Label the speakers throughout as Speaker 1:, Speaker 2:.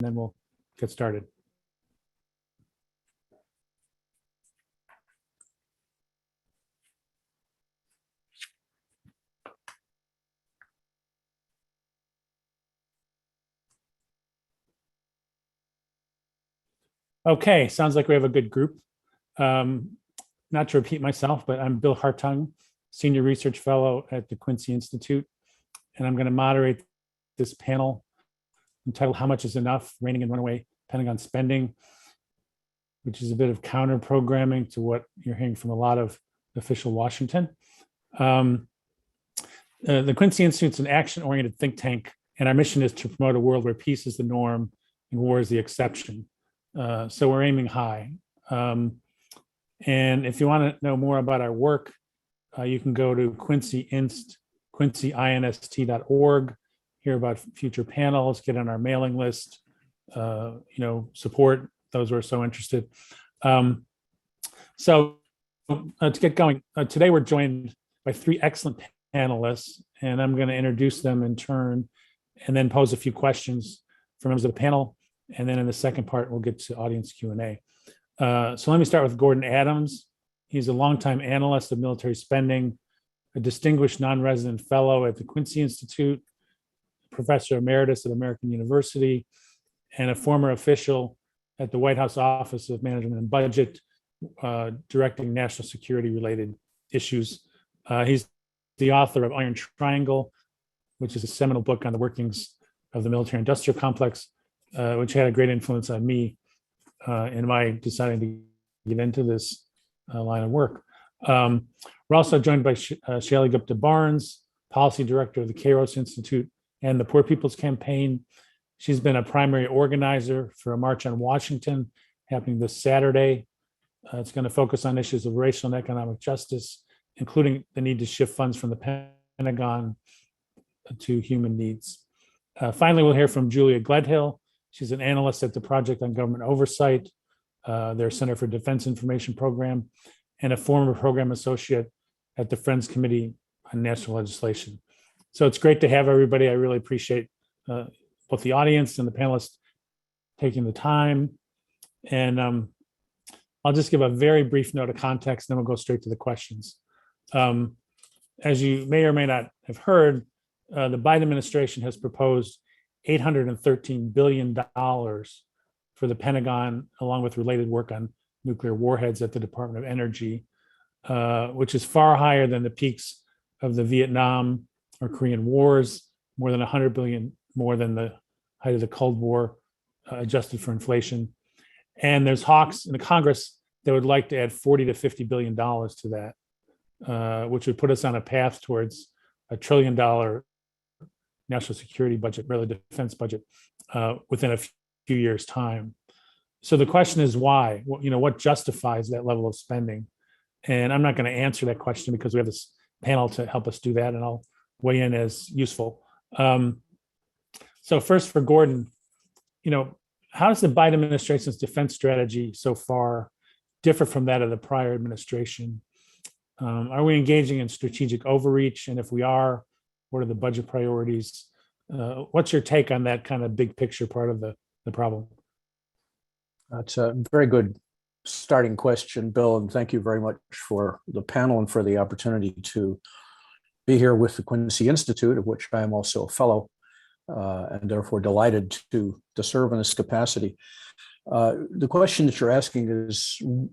Speaker 1: then we'll get started. Okay, sounds like we have a good group. Not to repeat myself, but I'm Bill Hartung, Senior Research Fellow at the Quincy Institute, and I'm going to moderate this panel entitled How Much is Enough? Reining and Runaway Pentagon Spending, which is a bit of counter programming to what you're hearing from a lot of official Washington. The Quincy Institute is an action-oriented think tank, and our mission is to promote a world where peace is the norm and war is the exception. So we're aiming high. And if you want to know more about our work, you can go to quincyinst.org, hear about future panels, get on our mailing list, support those who are so interested. So to get going, today we're joined by three excellent panelists, and I'm going to introduce them in turn and then pose a few questions for members of the panel. And then in the second part, we'll get to audience Q&A. So let me start with Gordon Adams. He's a longtime analyst of military spending, a distinguished non-resident fellow at the Quincy Institute, professor emeritus at American University, and a former official at the White House Office of Management and Budget, directing national security related issues. He's the author of Iron Triangle, which is a seminal book on the workings of the military industrial complex, which had a great influence on me in my deciding to get into this line of work. We're also joined by Shaili Gupta Barnes, Policy Director of the Kairos Institute and the Poor People's Campaign. She's been a primary organizer for a march on Washington happening this Saturday. It's going to focus on issues of racial and economic justice, including the need to shift funds from the Pentagon to human needs. Finally, we'll hear from Julia Gledhill. She's an analyst at the Project on Government Oversight, their Center for Defense Information Program, and a former program associate at the Friends Committee on National Legislation. So it's great to have everybody. I really appreciate both the audience and the panelists taking the time. And I'll just give a very brief note of context, then we'll go straight to the questions. As you may or may not have heard, the Biden administration has proposed $813 billion for the Pentagon, along with related work on nuclear warheads at the Department of Energy, which is far higher than the peaks of the Vietnam or Korean wars, more than 100 billion more than the height of the Cold War, adjusted for inflation. And there's hawks in the Congress that would like to add $40 to $50 billion to that, which would put us on a path towards $1 trillion national security budget, really defense budget, within a few years' time. So the question is why? What justifies that level of spending? And I'm not going to answer that question because we have this panel to help us do that, and I'll weigh in as useful. So first for Gordon, how does the Biden administration's defense strategy so far differ from that of the prior administration? Are we engaging in strategic overreach? And if we are, what are the budget priorities? What's your take on that kind of big picture part of the problem?
Speaker 2: That's a very good starting question, Bill, and thank you very much for the panel and for the opportunity to be here with the Quincy Institute, of which I am also a fellow, and therefore delighted to serve in this capacity. The question that you're asking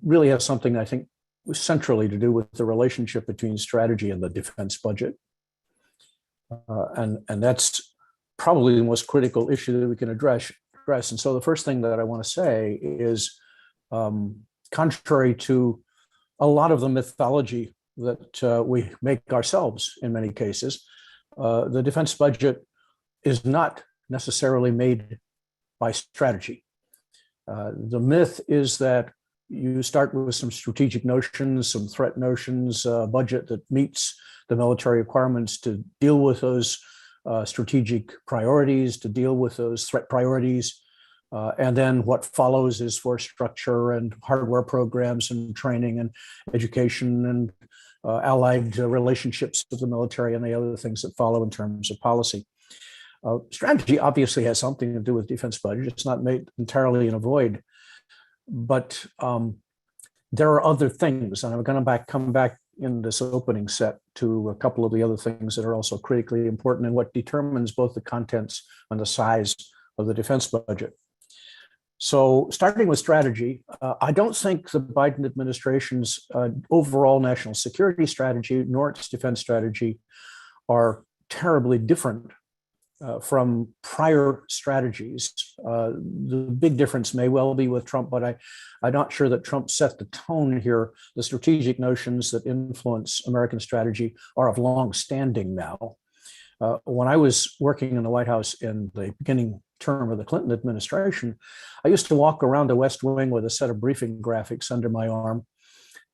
Speaker 2: really has something I think centrally to do with the relationship between strategy and the defense budget. And that's probably the most critical issue that we can address. And so the first thing that I want to say is, contrary to a lot of the mythology that we make ourselves in many cases, the defense budget is not necessarily made by strategy. The myth is that you start with some strategic notions, some threat notions, a budget that meets the military requirements to deal with those strategic priorities, to deal with those threat priorities. And then what follows is force structure and hardware programs and training and education and allied relationships with the military and the other things that follow in terms of policy. Strategy obviously has something to do with defense budget. It's not made entirely in a void, but there are other things, and I'm going to come back in this opening set to a couple of the other things that are also critically important and what determines both the contents and the size of the defense budget. So starting with strategy, I don't think the Biden administration's overall national security strategy nor its defense strategy are terribly different from prior strategies. The big difference may well be with Trump, but I'm not sure that Trump set the tone here. The strategic notions that influence American strategy are of long standing now. When I was working in the White House in the beginning term of the Clinton administration, I used to walk around the West Wing with a set of briefing graphics under my arm.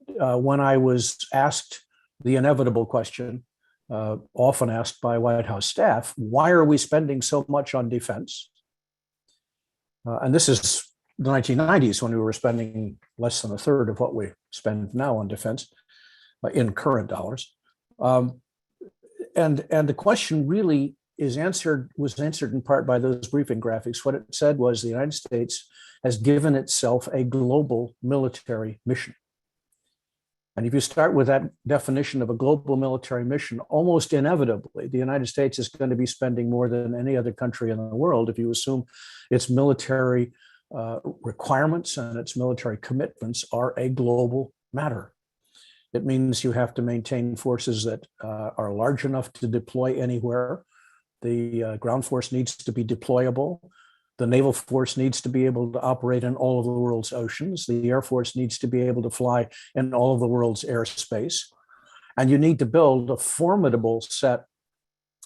Speaker 2: When I was asked the inevitable question, often asked by White House staff, why are we spending so much on defense? And this is the 1990s when we were spending less than a third of what we spend now on defense in current dollars. And the question really was answered in part by those briefing graphics. What it said was the United States has given itself a global military mission. And if you start with that definition of a global military mission, almost inevitably, the United States is going to be spending more than any other country in the world if you assume its military requirements and its military commitments are a global matter. It means you have to maintain forces that are large enough to deploy anywhere. The ground force needs to be deployable. The naval force needs to be able to operate in all of the world's oceans. The Air Force needs to be able to fly in all of the world's airspace. And you need to build a formidable set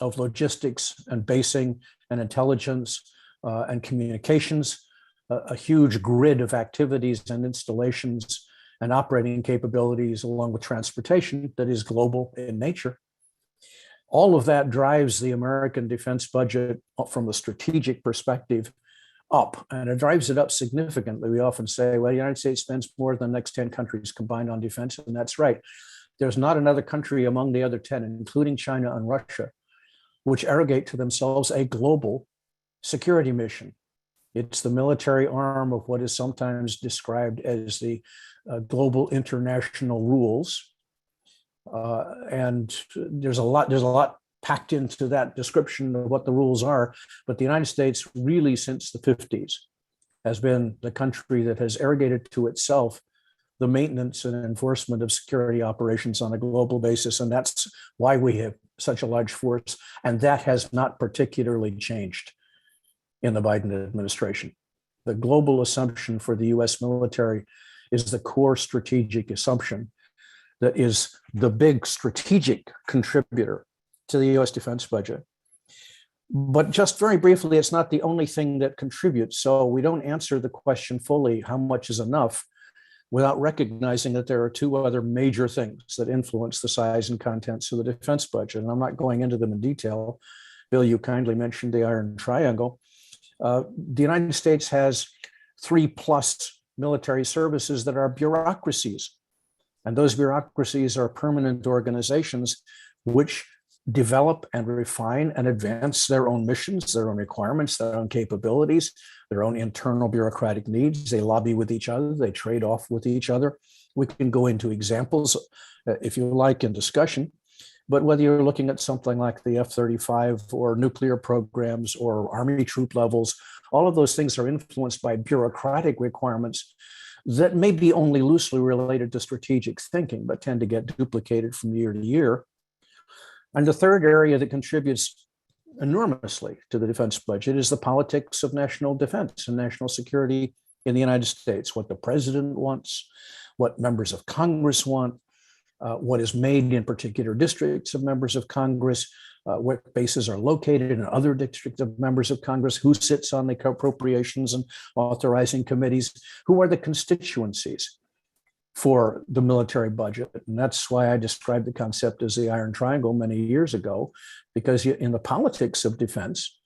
Speaker 2: of logistics and basing and intelligence and communications, a huge grid of activities and installations and operating capabilities along with transportation that is global in nature. All of that drives the American defense budget from the strategic perspective up, and it drives it up significantly. We often say, well, the United States spends more than the next 10 countries combined on defense, and that's right. There's not another country among the other 10, including China and Russia, which arrogate to themselves a global security mission. It's the military arm of what is sometimes described as the global international rules. And there's a lot packed into that description of what the rules are. But the United States really since the 50s has been the country that has arrogated to itself the maintenance and enforcement of security operations on a global basis. And that's why we have such a large force. And that has not particularly changed in the Biden administration. The global assumption for the US military is the core strategic assumption that is the big strategic contributor to the US defense budget. But just very briefly, it's not the only thing that contributes. So we don't answer the question fully, how much is enough, without recognizing that there are two other major things that influence the size and contents of the defense budget. And I'm not going into them in detail. Bill, you kindly mentioned the Iron Triangle. The United States has 3+ military services that are bureaucracies. And those bureaucracies are permanent organizations which develop and refine and advance their own missions, their own requirements, their own capabilities, their own internal bureaucratic needs. They lobby with each other, they trade off with each other. We can go into examples, if you like, in discussion. But whether you're looking at something like the F-35 or nuclear programs or Army troop levels, all of those things are influenced by bureaucratic requirements that may be only loosely related to strategic thinking, but tend to get duplicated from year to year. And the third area that contributes enormously to the defense budget is the politics of national defense and national security in the United States, what the president wants, what members of Congress want, what is made in particular districts of members of Congress, what bases are located in other districts of members of Congress, who sits on the appropriations and authorizing committees, who are the constituencies for the military budget. And that's why I described the concept as the Iron Triangle many years ago, because in the politics of defense,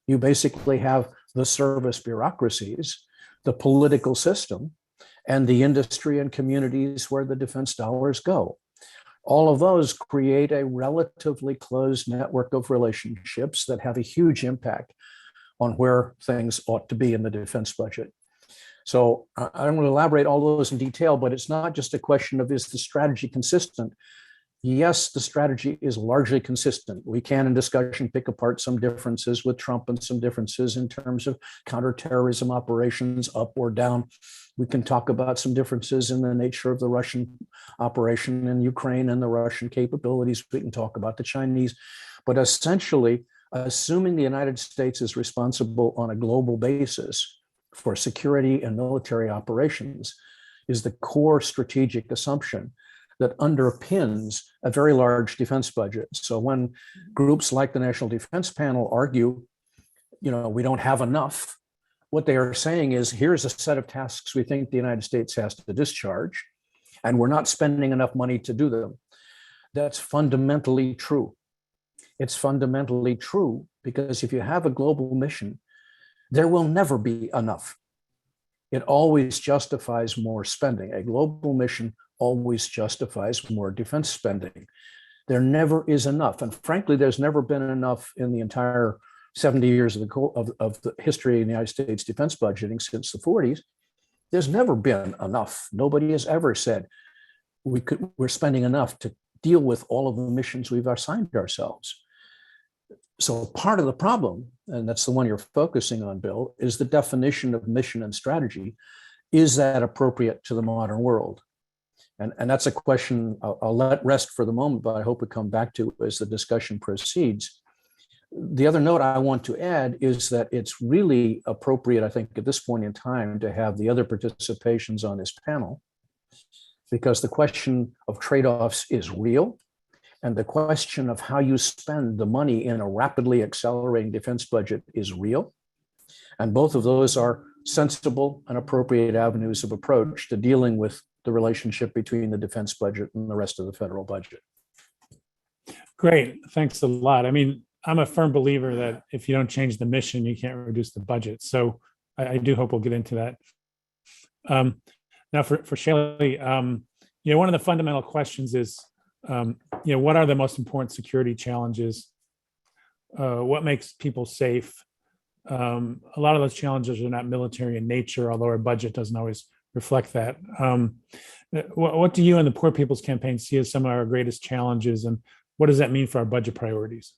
Speaker 2: you basically have the service bureaucracies, the political system, and the industry and communities where the defense dollars go. All of those create a relatively closed network of relationships that have a huge impact on where things ought to be in the defense budget. So I don't want to elaborate all those in detail, but it's not just a question of, is the strategy consistent? Yes, the strategy is largely consistent. We can, in discussion, pick apart some differences with Trump and some differences in terms of counterterrorism operations, up or down. We can talk about some differences in the nature of the Russian operation in Ukraine and the Russian capabilities. We can talk about the Chinese. But essentially, assuming the United States is responsible on a global basis for security and military operations is the core strategic assumption that underpins a very large defense budget. So when groups like the National Defense Panel argue, we don't have enough, what they are saying is, here's a set of tasks we think the United States has to discharge, and we're not spending enough money to do them. That's fundamentally true. It's fundamentally true because if you have a global mission, there will never be enough. It always justifies more spending. A global mission always justifies more defense spending. There never is enough. And frankly, there's never been enough in the entire 70 years of the history of the United States defense budgeting since the 40s. There's never been enough. Nobody has ever said we're spending enough to deal with all of the missions we've assigned ourselves. So part of the problem, and that's the one you're focusing on, Bill, is the definition of mission and strategy. Is that appropriate to the modern world? And that's a question I'll let rest for the moment, but I hope we come back to as the discussion proceeds. The other note I want to add is that it's really appropriate, I think, at this point in time to have the other participations on this panel, because the question of trade-offs is real. And the question of how you spend the money in a rapidly accelerating defense budget is real. And both of those are sensible and appropriate avenues of approach to dealing with the relationship between the defense budget and the rest of the federal budget.
Speaker 1: Great. Thanks a lot. I mean, I'm a firm believer that if you don't change the mission, you can't reduce the budget. So I do hope we'll get into that. Now for Shelley, one of the fundamental questions is, what are the most important security challenges? What makes people safe? A lot of those challenges are not military in nature, although our budget doesn't always reflect that. What do you and the Poor People's Campaign see as some of our greatest challenges, and what does that mean for our budget priorities?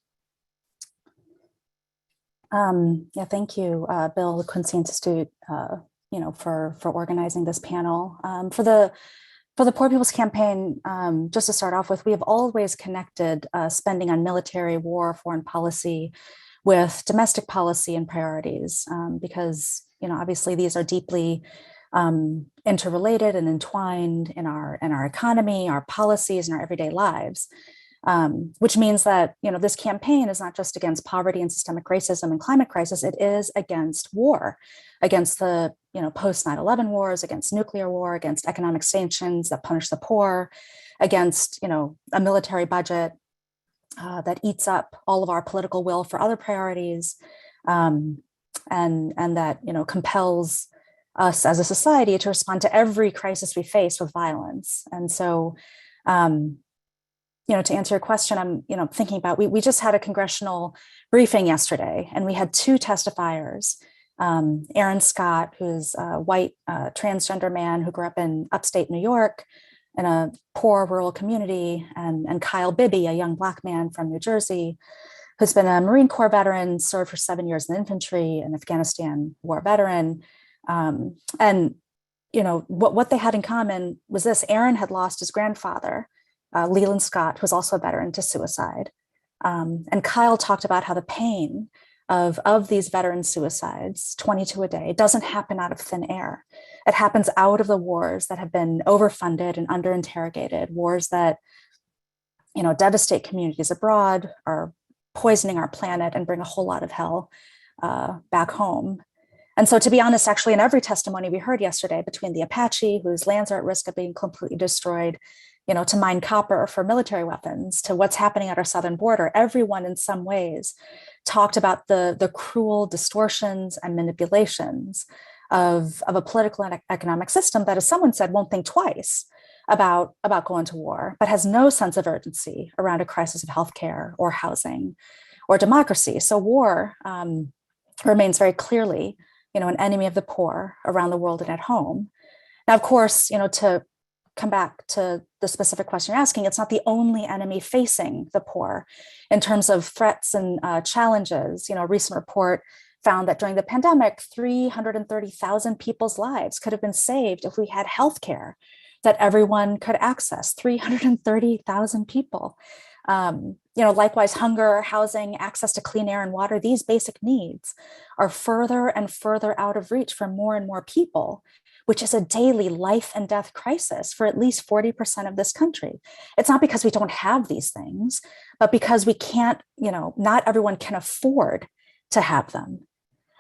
Speaker 3: Thank you, Bill, the Quincy Institute, for organizing this panel. For the Poor People's Campaign, just to start off with, we have always connected spending on military, war, foreign policy with domestic policy and priorities, because obviously these are deeply interrelated and entwined in our economy, our policies, and our everyday lives. Which means that this campaign is not just against poverty and systemic racism and climate crisis. It is against war, against the post 9/11 wars, against nuclear war, against economic sanctions that punish the poor, against a military budget that eats up all of our political will for other priorities, and that compels us as a society to respond to every crisis we face with violence. And so, to answer your question, I'm thinking about, we just had a congressional briefing yesterday, and we had two testifiers, Aaron Scott, who's a white transgender man who grew up in upstate New York in a poor rural community, and Kyle Bibby, a young Black man from New Jersey, who's been a Marine Corps veteran, served for 7 years in the infantry, an Afghanistan war veteran. And what they had in common was this: Aaron had lost his grandfather, Leland Scott, who was also a veteran, to suicide. And Kyle talked about how the pain of these veteran suicides, 22 a day, doesn't happen out of thin air. It happens out of the wars that have been overfunded and underinterrogated, wars that devastate communities abroad, are poisoning our planet, and bring a whole lot of hell back home. And so, to be honest, actually, in every testimony we heard yesterday, between the Apache, whose lands are at risk of being completely destroyed, to mine copper for military weapons, to what's happening at our southern border, everyone in some ways talked about the cruel distortions and manipulations of a political and economic system that, as someone said, won't think twice about going to war, but has no sense of urgency around a crisis of healthcare or housing or democracy. So war remains very clearly, an enemy of the poor around the world and at home. Now, of course, to come back to the specific question you're asking, it's not the only enemy facing the poor in terms of threats and challenges. A recent report found that during the pandemic, 330,000 people's lives could have been saved if we had healthcare that everyone could access. 330,000 people. Likewise, hunger, housing, access to clean air and water, these basic needs are further and further out of reach for more and more people, which is a daily life and death crisis for at least 40% of this country. It's not because we don't have these things, but because we can't, not everyone can afford to have them.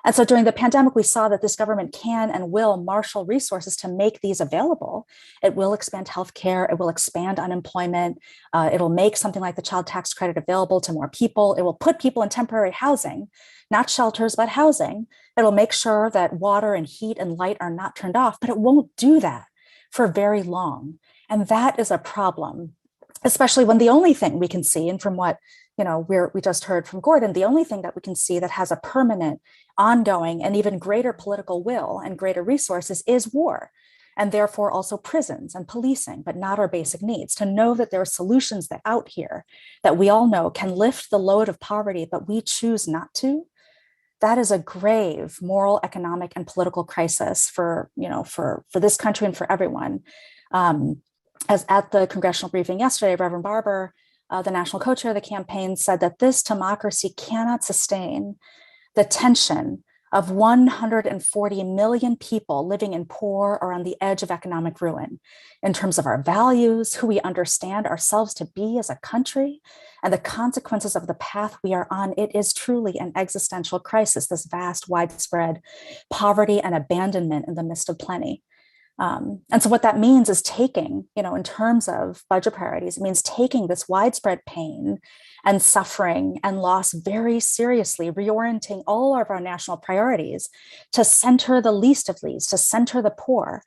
Speaker 3: And so during the pandemic, we saw that this government can and will marshal resources to make these available. It will expand healthcare. It will expand unemployment. It'll make something like the child tax credit available to more people. It will put people in temporary housing, not shelters, but housing. It'll make sure that water and heat and light are not turned off, but it won't do that for very long. And that is a problem, especially when the only thing we can see, and from what we just heard from Gordon, the only thing that we can see that has a permanent, ongoing, and even greater political will and greater resources is war, and therefore also prisons and policing, but not our basic needs. To know that there are solutions that out here that we all know can lift the load of poverty, but we choose not to, that is a grave moral, economic, and political crisis for this country and for everyone. As at the congressional briefing yesterday, Reverend Barber, the national co-chair of the campaign, said that this democracy cannot sustain the tension of 140 million people living in poor or on the edge of economic ruin in terms of our values, who we understand ourselves to be as a country, and the consequences of the path we are on. It is truly an existential crisis, this vast, widespread poverty and abandonment in the midst of plenty. And so what that means is taking, in terms of budget priorities, it means taking this widespread pain and suffering and loss very seriously, reorienting all of our national priorities to center the least of these, to center the poor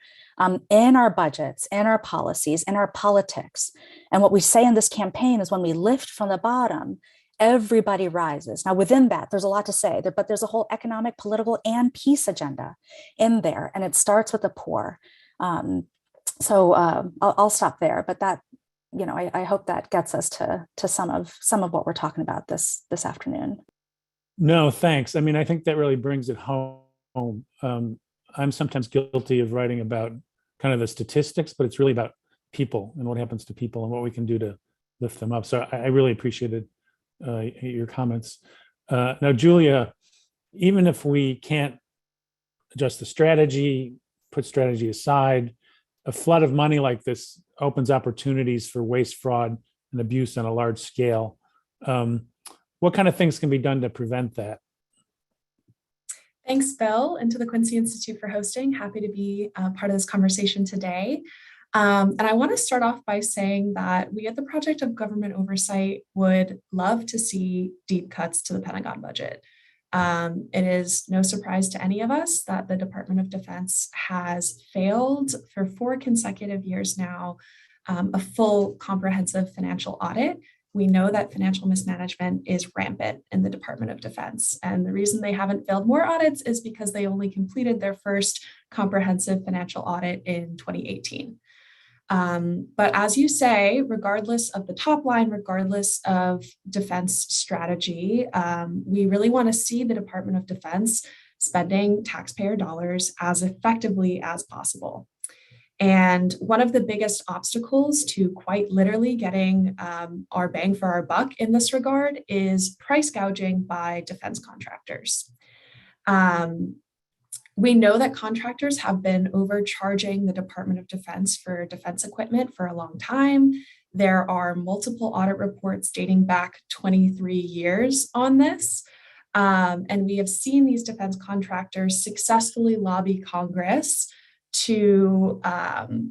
Speaker 3: in our budgets, in our policies, in our politics. And what we say in this campaign is when we lift from the bottom, everybody rises. Now, within that, there's a lot to say, but there's a whole economic, political, and peace agenda in there. And it starts with the poor. I'll stop there, but that, I hope that gets us to some of what we're talking about this afternoon.
Speaker 1: No, thanks. I mean, I think that really brings it home. I'm sometimes guilty of writing about kind of the statistics, but it's really about people and what happens to people and what we can do to lift them up. So I really appreciated your comments. Now, Julia, even if we can't adjust the strategy, put strategy aside, a flood of money like this opens opportunities for waste, fraud, and abuse on a large scale. What kind of things can be done to prevent that?
Speaker 4: Thanks, Bill, and to the Quincy Institute for hosting. Happy to be part of this conversation today. And I want to start off by saying that we at the Project of Government Oversight would love to see deep cuts to the Pentagon budget. It is no surprise to any of us that the Department of Defense has failed for 4 consecutive years now, a full comprehensive financial audit. We know that financial mismanagement is rampant in the Department of Defense. And the reason they haven't failed more audits is because they only completed their first comprehensive financial audit in 2018. But as you say, regardless of the top line, regardless of defense strategy, we really want to see the Department of Defense spending taxpayer dollars as effectively as possible. And one of the biggest obstacles to quite literally getting our bang for our buck in this regard is price gouging by defense contractors. We know that contractors have been overcharging the Department of Defense for defense equipment for a long time. There are multiple audit reports dating back 23 years on this. And we have seen these defense contractors successfully lobby Congress to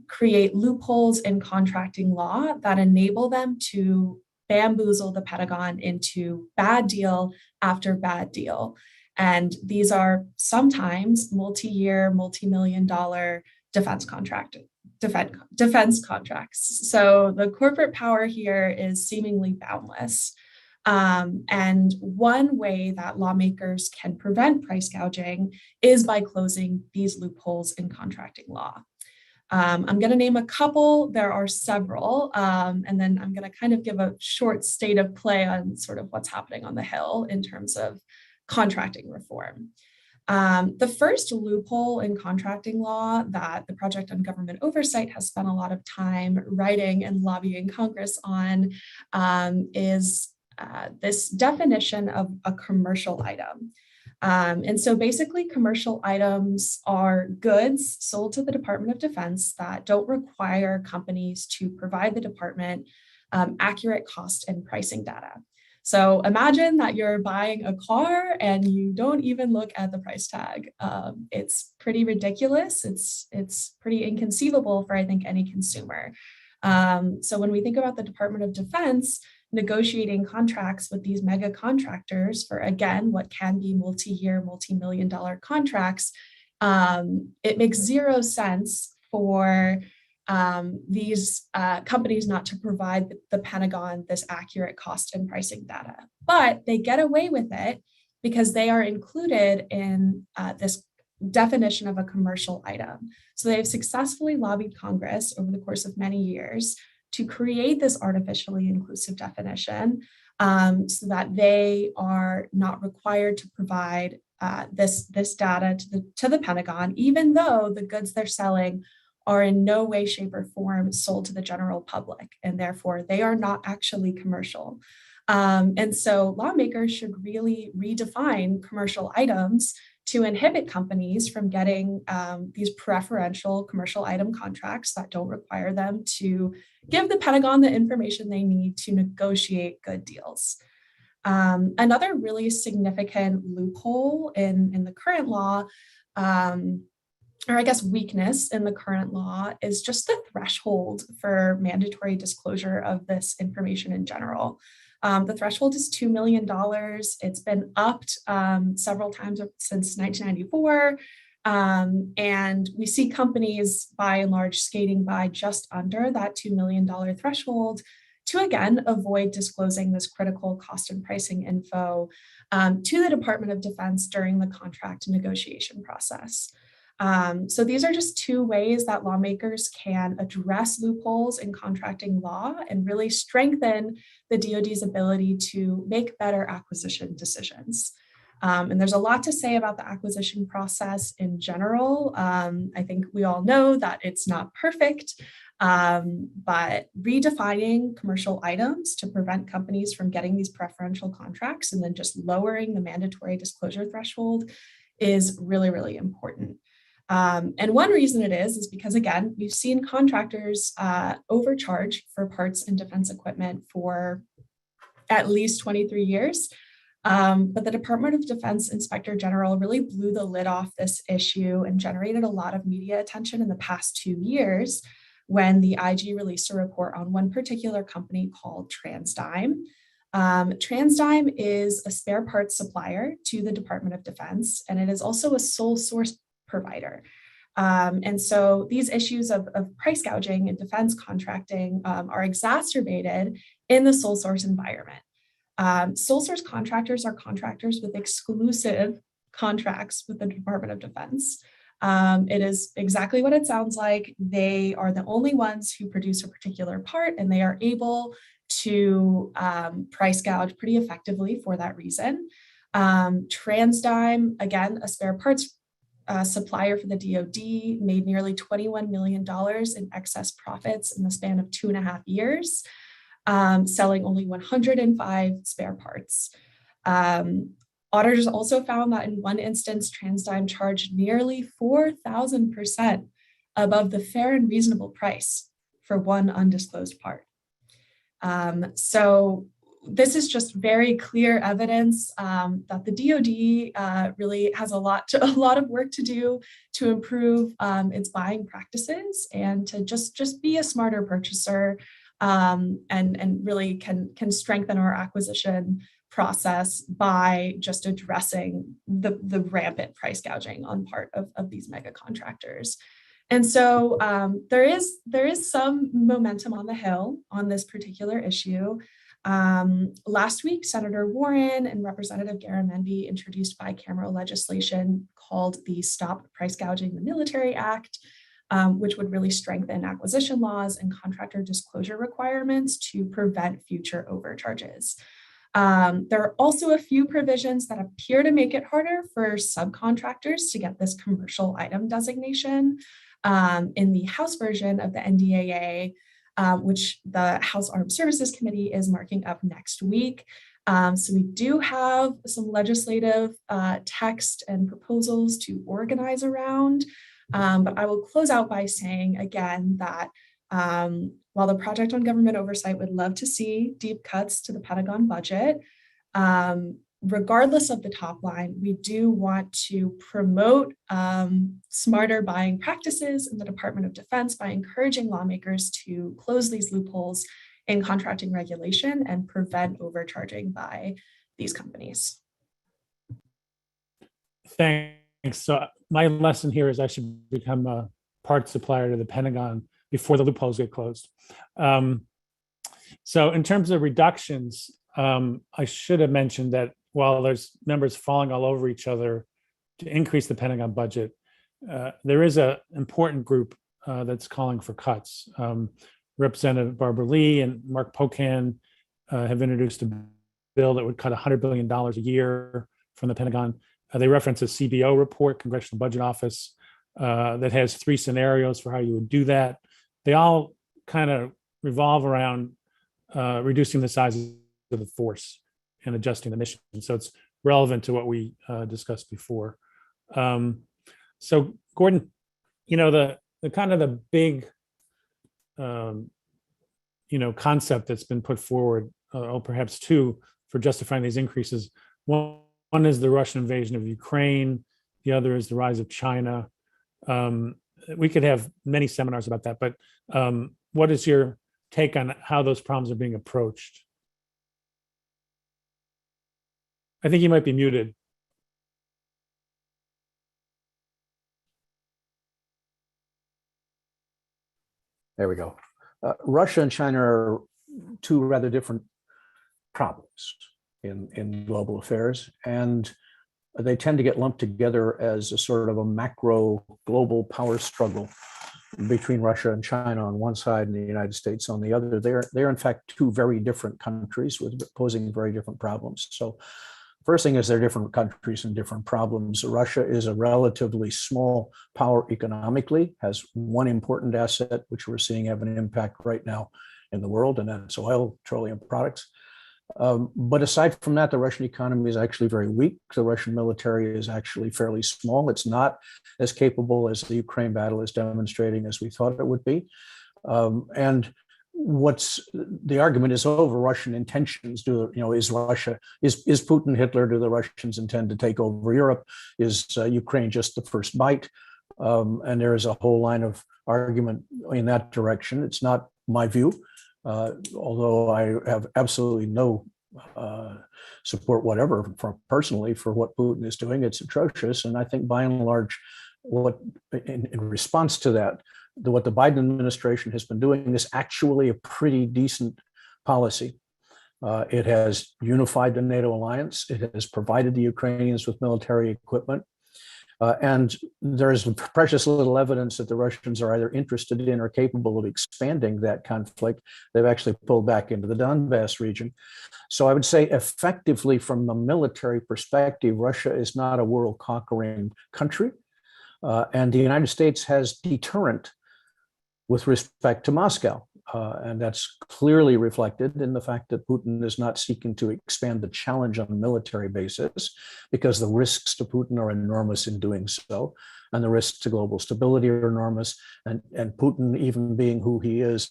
Speaker 4: create loopholes in contracting law that enable them to bamboozle the Pentagon into bad deal after bad deal. And these are sometimes multi-year, multi-million-dollar defense contracts. So the corporate power here is seemingly boundless. And one way that lawmakers can prevent price gouging is by closing these loopholes in contracting law. I'm going to name a couple. There are several, and then I'm going to kind of give a short state of play on sort of what's happening on the Hill in terms of contracting reform. The first loophole in contracting law that the Project on Government Oversight has spent a lot of time writing and lobbying Congress on is this definition of a commercial item. And so basically commercial items are goods sold to the Department of Defense that don't require companies to provide the department accurate cost and pricing data. So imagine that you're buying a car and you don't even look at the price tag. It's pretty ridiculous. It's pretty inconceivable for, I think, any consumer. So when we think about the Department of Defense negotiating contracts with these mega contractors for, again, what can be multi-year, multi-million-dollar contracts, it makes zero sense for these companies not to provide the Pentagon this accurate cost and pricing data. But they get away with it because they are included in this definition of a commercial item. So they have successfully lobbied Congress over the course of many years to create this artificially inclusive definition so that they are not required to provide this data to the Pentagon, even though the goods they're selling are in no way, shape, or form sold to the general public, and therefore they are not actually commercial. And so lawmakers should really redefine commercial items to inhibit companies from getting these preferential commercial item contracts that don't require them to give the Pentagon the information they need to negotiate good deals. Another really significant loophole in the current law, or I guess weakness in the current law, is just the threshold for mandatory disclosure of this information in general. The threshold is $2 million. It's been upped several times since 1994. And we see companies by and large skating by just under that $2 million threshold to, again, avoid disclosing this critical cost and pricing info to the Department of Defense during the contract negotiation process. So these are just two ways that lawmakers can address loopholes in contracting law and really strengthen the DoD's ability to make better acquisition decisions. And there's a lot to say about the acquisition process in general. I think we all know that it's not perfect, but redefining commercial items to prevent companies from getting these preferential contracts and then just lowering the mandatory disclosure threshold is really, really important. And one reason it is because, again, we've seen contractors overcharge for parts and defense equipment for at least 23 years. But the Department of Defense Inspector General really blew the lid off this issue and generated a lot of media attention in the past 2 years when the IG released a report on one particular company called TransDigm. TransDigm is a spare parts supplier to the Department of Defense, and it is also a sole source provider. And so these issues of price gouging and defense contracting are exacerbated in the sole source environment. Sole source contractors are contractors with exclusive contracts with the Department of Defense. It is exactly what it sounds like. They are the only ones who produce a particular part, and they are able to price gouge pretty effectively for that reason. TransDigm, again, a spare parts supplier for the DoD, made nearly $21 million in excess profits in the span of 2.5 years, selling only 105 spare parts. Auditors also found that in one instance, TransDigm charged nearly 4,000% above the fair and reasonable price for one undisclosed part. So this is just very clear evidence that the DoD really has a lot of work to do to improve its buying practices and to just be a smarter purchaser, and really can strengthen our acquisition process by just addressing the rampant price gouging on part of these mega contractors. And so there is some momentum on the Hill on this particular issue. Last week, Senator Warren and Representative Garamendi introduced bicameral legislation called the Stop Price Gouging the Military Act, which would really strengthen acquisition laws and contractor disclosure requirements to prevent future overcharges. There are also a few provisions that appear to make it harder for subcontractors to get this commercial item designation. In the House version of the NDAA, which the House Armed Services Committee is marking up next week. So we do have some legislative text and proposals to organize around. But I will close out by saying again that while the Project on Government Oversight would love to see deep cuts to the Pentagon budget, regardless of the top line, we do want to promote smarter buying practices in the Department of Defense by encouraging lawmakers to close these loopholes in contracting regulation and prevent overcharging by these companies.
Speaker 1: Thanks. So my lesson here is I should become a parts supplier to the Pentagon before the loopholes get closed. So in terms of reductions, I should have mentioned that while there's members falling all over each other to increase the Pentagon budget, there is an important group that's calling for cuts. Representative Barbara Lee and Mark Pocan have introduced a bill that would cut $100 billion a year from the Pentagon. They reference a CBO report, Congressional Budget Office, that has 3 scenarios for how you would do that. They all kind of revolve around reducing the size of the force and adjusting the mission. So it's relevant to what we discussed before. So Gordon, the kind of the big, concept that's been put forward, or perhaps 2 for justifying these increases. One is the Russian invasion of Ukraine. The other is the rise of China. We could have many seminars about that, but what is your take on how those problems are being approached? I think you might be muted.
Speaker 2: There we go. Russia and China are 2 rather different problems in global affairs, and they tend to get lumped together as a sort of a macro global power struggle between Russia and China on one side and the United States on the other. They're in fact 2 very different countries with posing very different problems. So first thing is they're different countries and different problems. Russia is a relatively small power economically, has one important asset, which we're seeing have an impact right now in the world, and that's oil, petroleum products. But aside from that, the Russian economy is actually very weak. The Russian military is actually fairly small. It's not as capable as the Ukraine battle is demonstrating as we thought it would be. And what's the argument is over Russian intentions. Is Putin Hitler? Do the Russians intend to take over Europe? Is Ukraine just the first bite? And there is a whole line of argument in that direction. It's not my view, although I have absolutely no support whatever personally for what Putin is doing. It's atrocious, and I think by and large, in response to that, what the Biden administration has been doing is actually a pretty decent policy. It has unified the NATO alliance. It has provided the Ukrainians with military equipment. And there is precious little evidence that the Russians are either interested in or capable of expanding that conflict. They've actually pulled back into the Donbass region. So I would say effectively from the military perspective, Russia is not a world-conquering country. And the United States has deterrent with respect to Moscow. And that's clearly reflected in the fact that Putin is not seeking to expand the challenge on a military basis, because the risks to Putin are enormous in doing so, and the risks to global stability are enormous. And Putin, even being who he is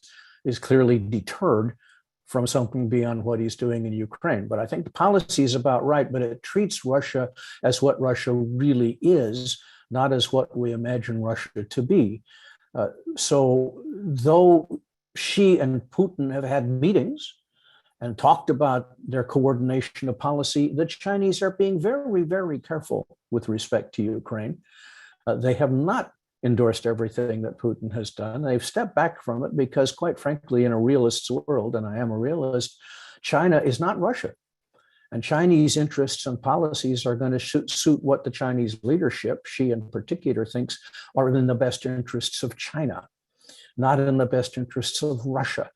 Speaker 2: clearly deterred from something beyond what he's doing in Ukraine. But I think the policy is about right, but it treats Russia as what Russia really is, not as what we imagine Russia to be. So though Xi and Putin have had meetings and talked about their coordination of policy, the Chinese are being very, very careful with respect to Ukraine. They have not endorsed everything that Putin has done. They've stepped back from it because, quite frankly, in a realist's world, and I am a realist, China is not Russia. And Chinese interests and policies are going to suit what the Chinese leadership, Xi in particular, thinks are in the best interests of China, not in the best interests of Russia.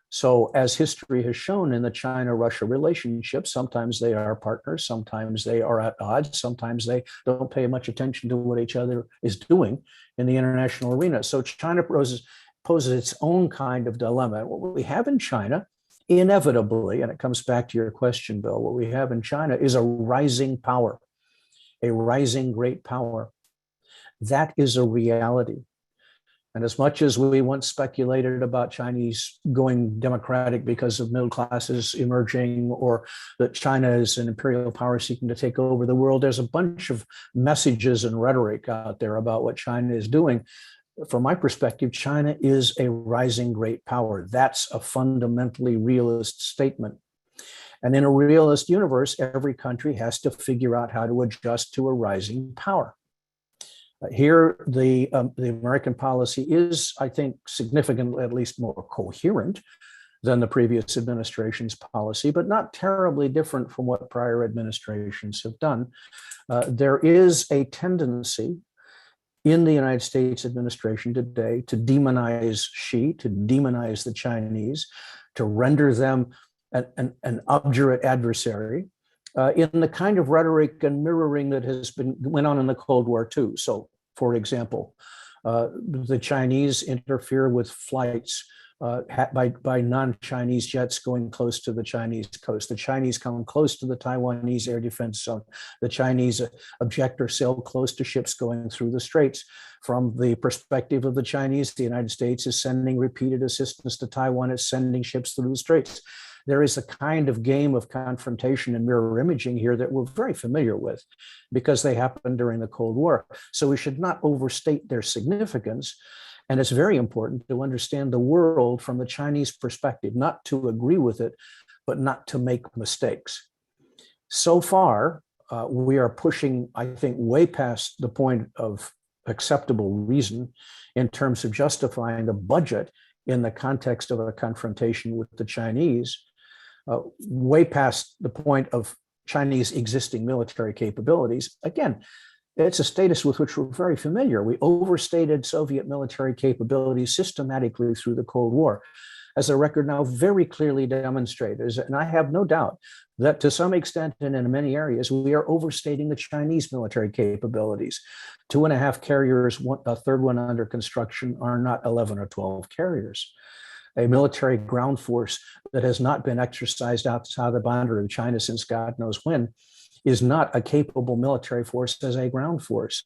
Speaker 2: So as history has shown in the China-Russia relationship, sometimes they are partners, sometimes they are at odds, sometimes they don't pay much attention to what each other is doing in the international arena. So China poses its own kind of dilemma. What we have in China, inevitably, and it comes back to your question, Bill, what we have in China is a rising power, a rising great power. That is a reality. And as much as we once speculated about Chinese going democratic because of middle classes emerging, or that China is an imperial power seeking to take over the world, there's a bunch of messages and rhetoric out there about what China is doing. From my perspective, China is a rising great power. That's a fundamentally realist statement. And in a realist universe, every country has to figure out how to adjust to a rising power. Here, the American policy is, I think, significantly, at least more coherent than the previous administration's policy, but not terribly different from what prior administrations have done. There is a tendency in the United States administration today to demonize Xi, to demonize the Chinese, to render them an obdurate adversary, in the kind of rhetoric and mirroring that went on in the Cold War too. So, for example, the Chinese interfere with flights by non-Chinese jets going close to the Chinese coast. The Chinese come close to the Taiwanese air defense zone. The Chinese object or sail close to ships going through the straits. From the perspective of the Chinese, the United States is sending repeated assistance to Taiwan. It's sending ships through the straits. There is a kind of game of confrontation and mirror imaging here that we're very familiar with because they happened during the Cold War. So we should not overstate their significance. And it's very important to understand the world from the Chinese perspective, not to agree with it, but not to make mistakes. So far, we are pushing, I think, way past the point of acceptable reason in terms of justifying the budget in the context of a confrontation with the Chinese, way past the point of Chinese existing military capabilities. Again, it's a status with which we're very familiar. We overstated Soviet military capabilities systematically through the Cold War, as the record now very clearly demonstrates. And I have no doubt that to some extent and in many areas, we are overstating the Chinese military capabilities. 2.5 carriers, a third one under construction, are not 11 or 12 carriers. A military ground force that has not been exercised outside the boundary of China since God knows when is not a capable military force as a ground force.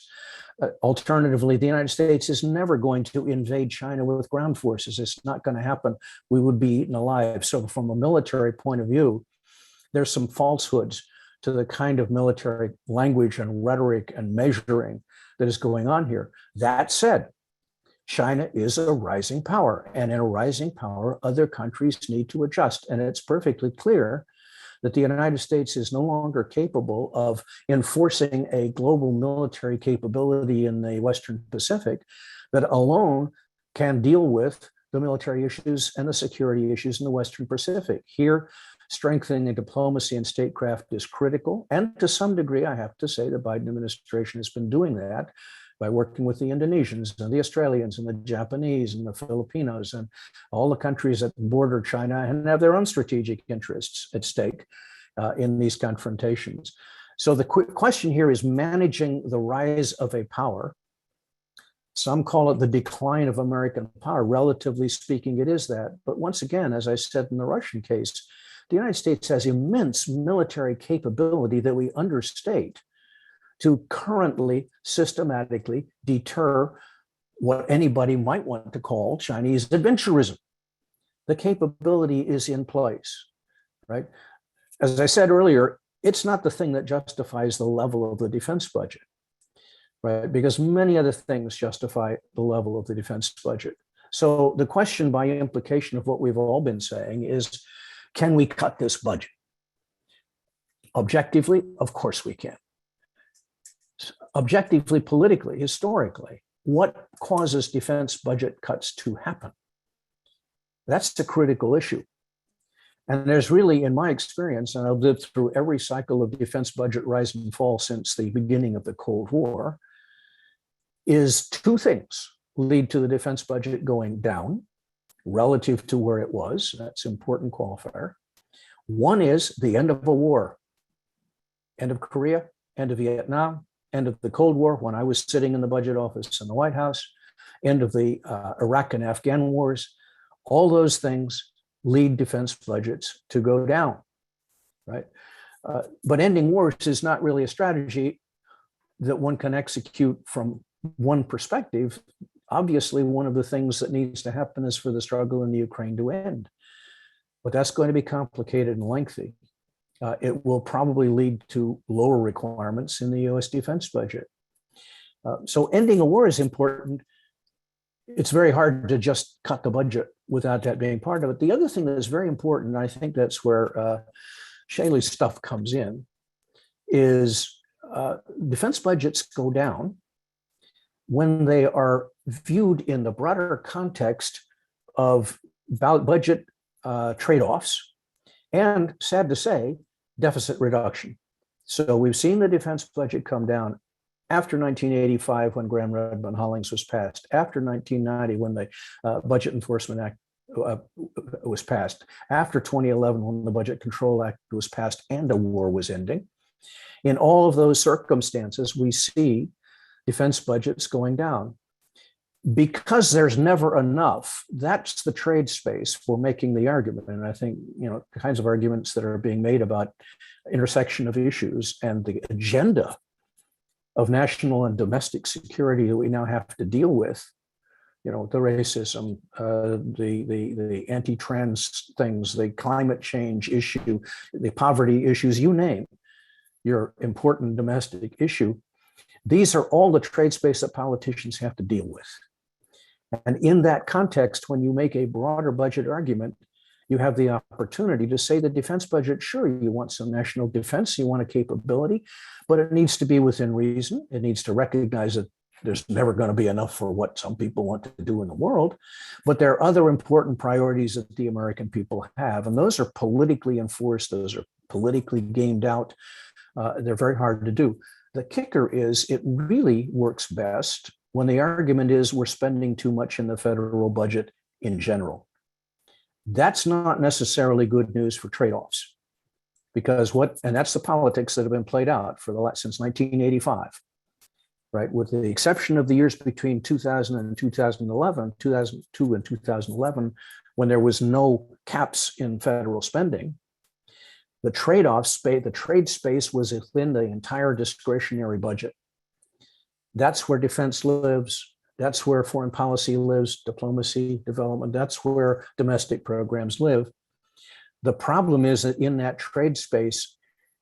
Speaker 2: Alternatively, the United States is never going to invade China with ground forces. It's not going to happen. We would be eaten alive. So from a military point of view, there's some falsehoods to the kind of military language and rhetoric and measuring that is going on here. That said, China is a rising power, and in a rising power, other countries need to adjust. And it's perfectly clear that the United States is no longer capable of enforcing a global military capability in the Western Pacific that alone can deal with the military issues and the security issues in the Western Pacific. Here, strengthening diplomacy and statecraft is critical. And to some degree, I have to say, the Biden administration has been doing that by working with the Indonesians and the Australians and the Japanese and the Filipinos and all the countries that border China and have their own strategic interests at stake in these confrontations. So the question here is managing the rise of a power. Some call it the decline of American power. Relatively speaking, it is that. But once again, as I said in the Russian case, the United States has immense military capability that we understate to currently systematically deter what anybody might want to call Chinese adventurism. The capability is in place, right? As I said earlier, it's not the thing that justifies the level of the defense budget, right? Because many other things justify the level of the defense budget. So the question by implication of what we've all been saying is, can we cut this budget? Objectively, of course we can. Objectively, politically, historically, what causes defense budget cuts to happen? That's the critical issue. And there's really, in my experience, and I've lived through every cycle of defense budget rise and fall since the beginning of the Cold War, is two things lead to the defense budget going down relative to where it was. That's an important qualifier. One is the end of a war, end of Korea, end of Vietnam, end of the Cold War, when I was sitting in the budget office in the White House, end of the Iraq and Afghan wars. All those things lead defense budgets to go down, right? But ending wars is not really a strategy that one can execute from one perspective. Obviously, one of the things that needs to happen is for the struggle in the Ukraine to end. But that's going to be complicated and lengthy. It will probably lead to lower requirements in the US defense budget. So ending a war is important. It's very hard to just cut the budget without that being part of it. The other thing that is very important, and I think that's where Shaylee's stuff comes in, is defense budgets go down when they are viewed in the broader context of budget trade-offs and, sad to say, deficit reduction. So we've seen the defense budget come down after 1985, when Gramm-Rudman-Hollings was passed, after 1990, when the Budget Enforcement Act was passed, after 2011, when the Budget Control Act was passed and a war was ending. In all of those circumstances, we see defense budgets going down. Because there's never enough, that's the trade space for making the argument. And I think, the kinds of arguments that are being made about intersection of issues and the agenda of national and domestic security that we now have to deal with, the racism, the anti-trans things, the climate change issue, the poverty issues, you name your important domestic issue. These are all the trade space that politicians have to deal with. And in that context, when you make a broader budget argument, you have the opportunity to say the defense budget, sure, you want some national defense, you want a capability, but it needs to be within reason. It needs to recognize that there's never going to be enough for what some people want to do in the world. But there are other important priorities that the American people have, and those are politically enforced, those are politically gamed out. They're very hard to do. The kicker is it really works best when the argument is we're spending too much in the federal budget in general. That's not necessarily good news for trade-offs, because and that's the politics that have been played out since 1985, right? With the exception of the years between 2000 and 2011, 2002 and 2011, when there was no caps in federal spending, the trade-off space, the trade space was within the entire discretionary budget. That's where defense lives. That's where foreign policy lives, diplomacy, development. That's where domestic programs live. The problem is that in that trade space,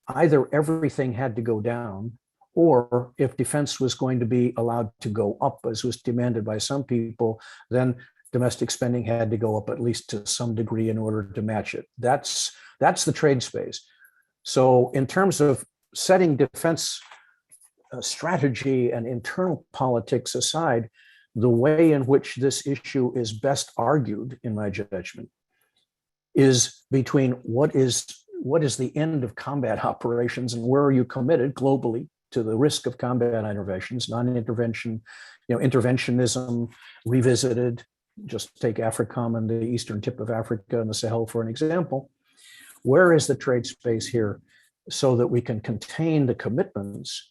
Speaker 2: either everything had to go down, or if defense was going to be allowed to go up, as was demanded by some people, then domestic spending had to go up at least to some degree in order to match it. That's the trade space. So in terms of setting defense strategy and internal politics aside, the way in which this issue is best argued, in my judgment, is between what is the end of combat operations and where are you committed globally to the risk of combat interventions, non-intervention, interventionism revisited. Just take AFRICOM and the eastern tip of Africa and the Sahel for an example. Where is the trade space here so that we can contain the commitments?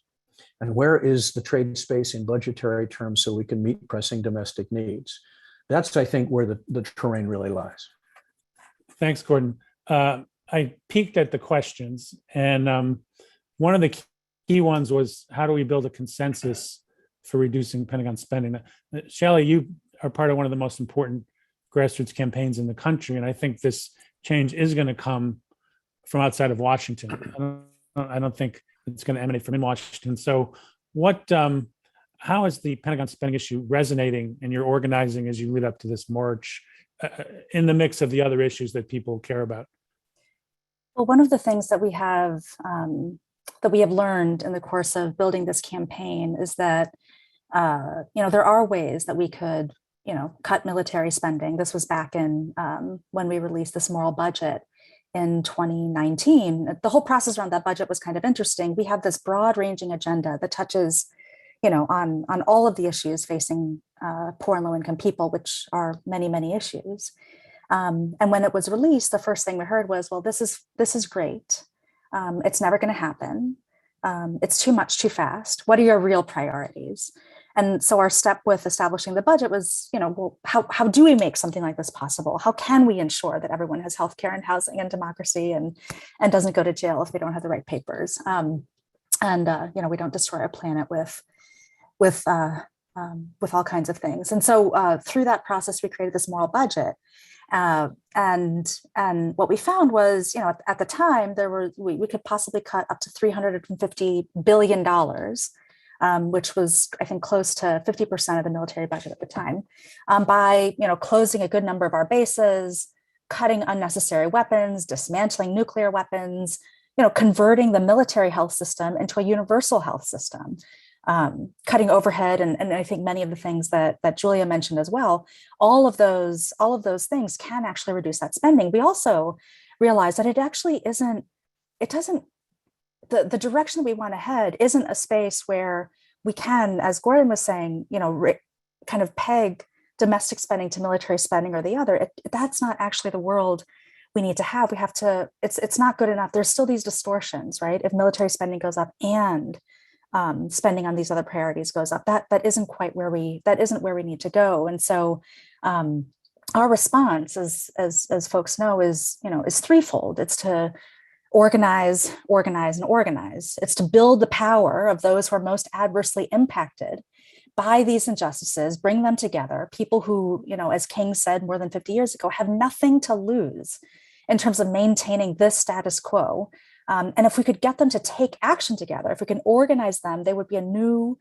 Speaker 2: And where is the trade space in budgetary terms so we can meet pressing domestic needs? That's, I think, where the terrain really lies.
Speaker 1: Thanks, Gordon. I peeked at the questions, and one of the key ones was, how do we build a consensus for reducing Pentagon spending? Shaylee, you are part of one of the most important grassroots campaigns in the country, and I think this change is going to come from outside of Washington. I don't think it's going to emanate from in Washington. So how is the Pentagon spending issue resonating in your organizing as you lead up to this march in the mix of the other issues that people care about?
Speaker 3: Well, one of the things that we have learned in the course of building this campaign is that there are ways that we could, cut military spending. This was back in when we released this moral budget in 2019. The whole process around that budget was kind of interesting. We have this broad ranging agenda that touches, on all of the issues facing poor and low income people, which are many, many issues. And when it was released, the first thing we heard was, well, this is great. It's never going to happen. It's too much too fast. What are your real priorities? And so our step with establishing the budget was, well, how do we make something like this possible? How can we ensure that everyone has healthcare and housing and democracy and doesn't go to jail if they don't have the right papers? We don't destroy our planet with all kinds of things. And so through that process, we created this moral budget. And what we found was, at the time we could possibly cut up to $350 billion, which was, I think, close to 50% of the military budget at the time, by, closing a good number of our bases, cutting unnecessary weapons, dismantling nuclear weapons, converting the military health system into a universal health system. Cutting overhead, and I think many of the things that Julia mentioned as well, all of those things can actually reduce that spending. We also realize that the direction that we want to head isn't a space where we can, as Gordon was saying, kind of peg domestic spending to military spending or the other. That's not actually the world we need to have. We have to, it's not good enough. There's still these distortions, right? If military spending goes up and spending on these other priorities goes up, that isn't where we need to go. And so our response, as folks know, is threefold. It's to organize, and organize. It's to build the power of those who are most adversely impacted by these injustices, bring them together, people who, as King said more than 50 years ago, have nothing to lose in terms of maintaining this status quo. And if we could get them to take action together, if we can organize them, they would be a new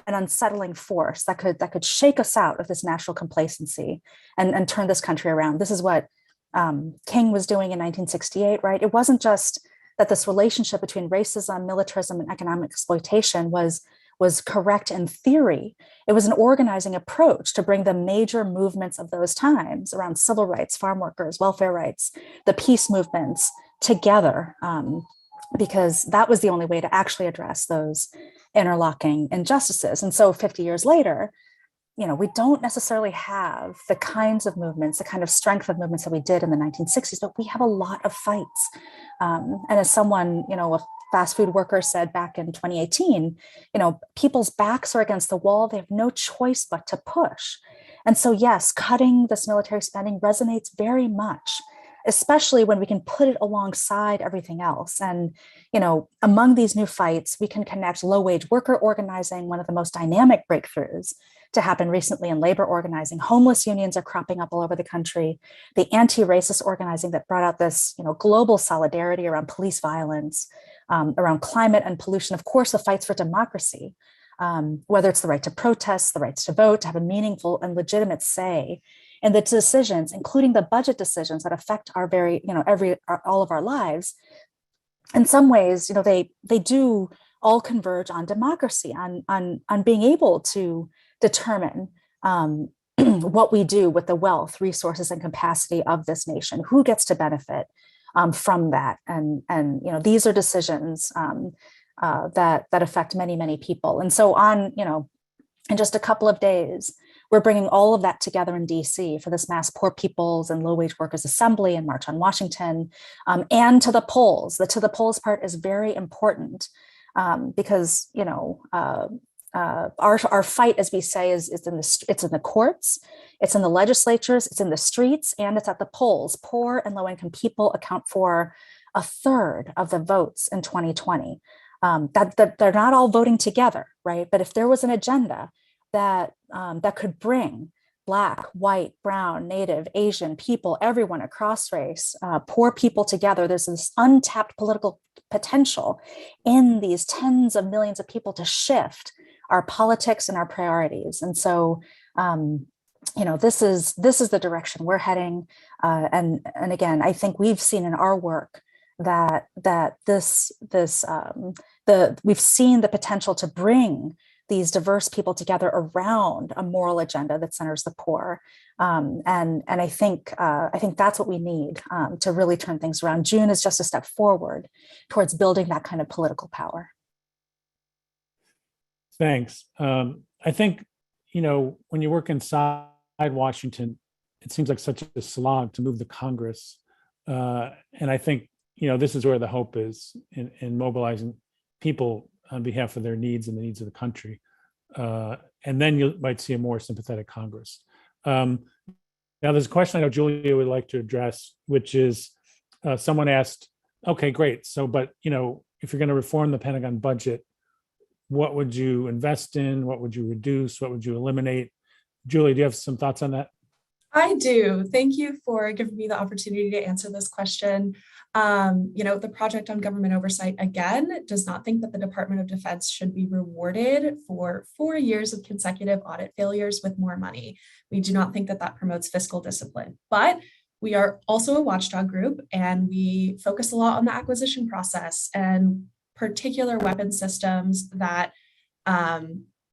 Speaker 3: and unsettling force that could shake us out of this national complacency and turn this country around. This is what King was doing in 1968, right? It wasn't just that this relationship between racism, militarism, and economic exploitation was correct in theory. It was an organizing approach to bring the major movements of those times around civil rights, farm workers, welfare rights, the peace movements together, because that was the only way to actually address those interlocking injustices. And so 50 years later, we don't necessarily have the kinds of movements, the kind of strength of movements that we did in the 1960s, but we have a lot of fights. And as someone, a fast food worker said back in 2018, people's backs are against the wall. They have no choice but to push. And so, yes, cutting this military spending resonates very much, especially when we can put it alongside everything else. And, among these new fights, we can connect low-wage worker organizing, one of the most dynamic breakthroughs to happen recently in labor organizing. Homeless unions are cropping up all over the country. The anti-racist organizing that brought out this, global solidarity around police violence, around climate and pollution. Of course, the fights for democracy, whether it's the right to protest, the rights to vote, to have a meaningful and legitimate say in the decisions, including the budget decisions that affect our all of our lives. In some ways, they do all converge on democracy, on being able to determine what we do with the wealth, resources, and capacity of this nation, who gets to benefit from that. And these are decisions that affect many, many people. And so in just a couple of days, we're bringing all of that together in DC for this mass poor people's and low-wage workers assembly and March on Washington, and to the polls. The to the polls part is very important because our fight, as we say, it's in the courts, it's in the legislatures, it's in the streets, and it's at the polls. Poor and low-income people account for a third of the votes in 2020. That they're not all voting together, right? But if there was an agenda that could bring Black, white, brown, Native, Asian people, everyone across race, poor people together, there's this untapped political potential in these tens of millions of people to shift our politics and our priorities. And so, this is the direction we're heading. And again, I think we've seen in our work that we've seen the potential to bring these diverse people together around a moral agenda that centers the poor. And I think that's what we need to really turn things around. June is just a step forward towards building that kind of political power.
Speaker 1: Thanks. I think, when you work inside Washington, it seems like such a slog to move the Congress. And I think, this is where the hope is in mobilizing people on behalf of their needs and the needs of the country. And then you might see a more sympathetic Congress. Now, there's a question I know Julia would like to address, which is someone asked, okay, great. So, but, if you're going to reform the Pentagon budget, what would you invest in? What would you reduce? What would you eliminate? Julie, do you have some thoughts on that?
Speaker 4: I do. Thank you for giving me the opportunity to answer this question. The Project on Government Oversight, again, does not think that the Department of Defense should be rewarded for 4 years of consecutive audit failures with more money. We do not think that that promotes fiscal discipline, but we are also a watchdog group, and we focus a lot on the acquisition process and particular weapon systems that,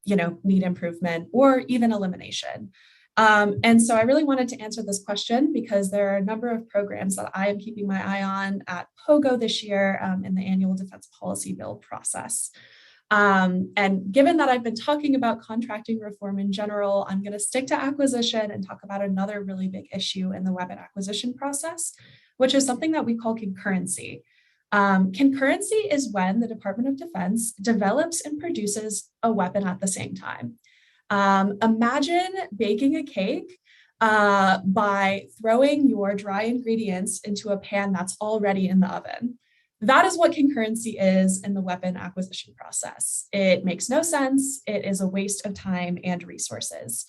Speaker 4: need improvement or even elimination. And so I really wanted to answer this question because there are a number of programs that I am keeping my eye on at POGO this year in the annual defense policy build process. And given that I've been talking about contracting reform in general, I'm going to stick to acquisition and talk about another really big issue in the weapon acquisition process, which is something that we call concurrency. Concurrency is when the Department of Defense develops and produces a weapon at the same time. Imagine baking a cake by throwing your dry ingredients into a pan that's already in the oven. That is what concurrency is in the weapon acquisition process. It makes no sense. It is a waste of time and resources.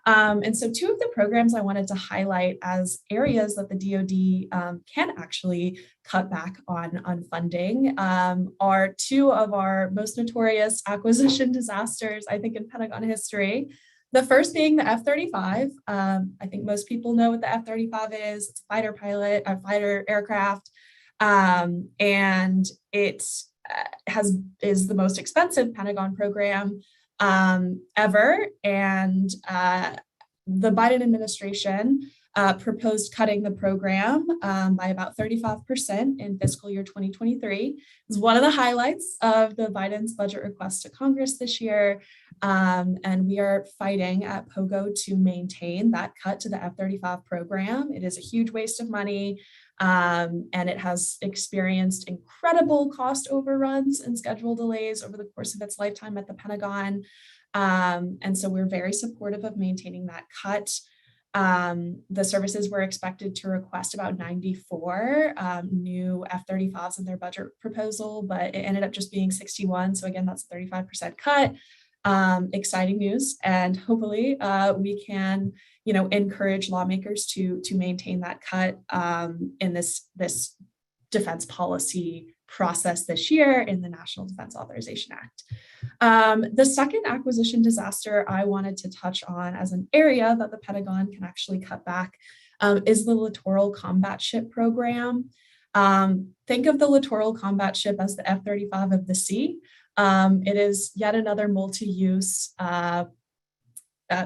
Speaker 4: And so two of the programs I wanted to highlight as areas that the DoD can actually cut back on funding are two of our most notorious acquisition disasters, I think, in Pentagon history. The first being the F-35. I think most people know what the F-35 is. It's a fighter aircraft, and it is the most expensive Pentagon program ever. And the Biden administration proposed cutting the program by about 35% in fiscal year 2023. It's one of the highlights of the Biden's budget request to Congress this year. And we are fighting at POGO to maintain that cut to the F-35 program. It is a huge waste of money. And it has experienced incredible cost overruns and schedule delays over the course of its lifetime at the Pentagon. And so we're very supportive of maintaining that cut. The services were expected to request about 94 new F-35s in their budget proposal, but it ended up just being 61. So again, that's a 35% cut. Exciting news, and hopefully we can, encourage lawmakers to maintain that cut in this defense policy process this year in the National Defense Authorization Act. The second acquisition disaster I wanted to touch on as an area that the Pentagon can actually cut back is the Littoral Combat Ship Program. Think of the Littoral Combat Ship as the F-35 of the sea. It is yet another multi-use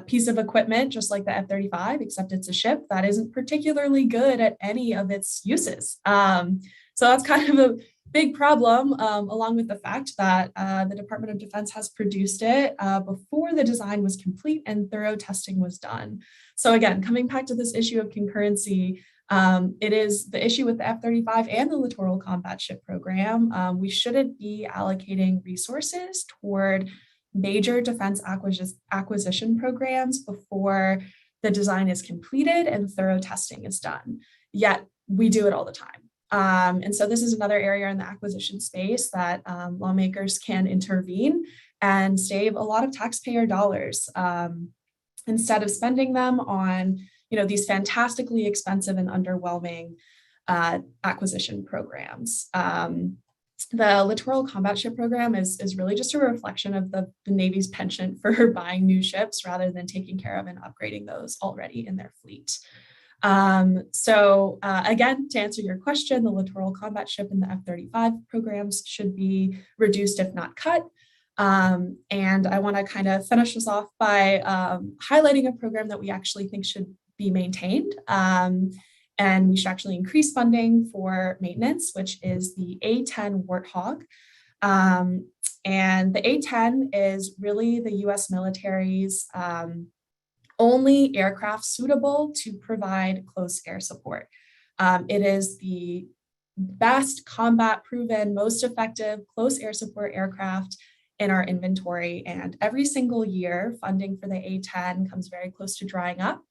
Speaker 4: piece of equipment, just like the F-35, except it's a ship that isn't particularly good at any of its uses. So that's kind of a big problem, along with the fact that the Department of Defense has produced it before the design was complete and thorough testing was done. So again, coming back to this issue of concurrency, it is the issue with the F-35 and the Littoral Combat Ship Program. We shouldn't be allocating resources toward major defense acquisition programs before the design is completed and thorough testing is done. Yet we do it all the time. And so this is another area in the acquisition space that lawmakers can intervene and save a lot of taxpayer dollars instead of spending them on these fantastically expensive and underwhelming acquisition programs. The Littoral Combat Ship Program is really just a reflection of the Navy's penchant for buying new ships rather than taking care of and upgrading those already in their fleet. So again, to answer your question, the Littoral Combat Ship and the F-35 programs should be reduced if not cut. And I want to kind of finish this off by highlighting a program that we actually think should be maintained. And we should actually increase funding for maintenance, which is the A-10 Warthog. And the A-10 is really the US military's only aircraft suitable to provide close air support. It is the best combat proven, most effective close air support aircraft in our inventory. And every single year, funding for the A-10 comes very close to drying up.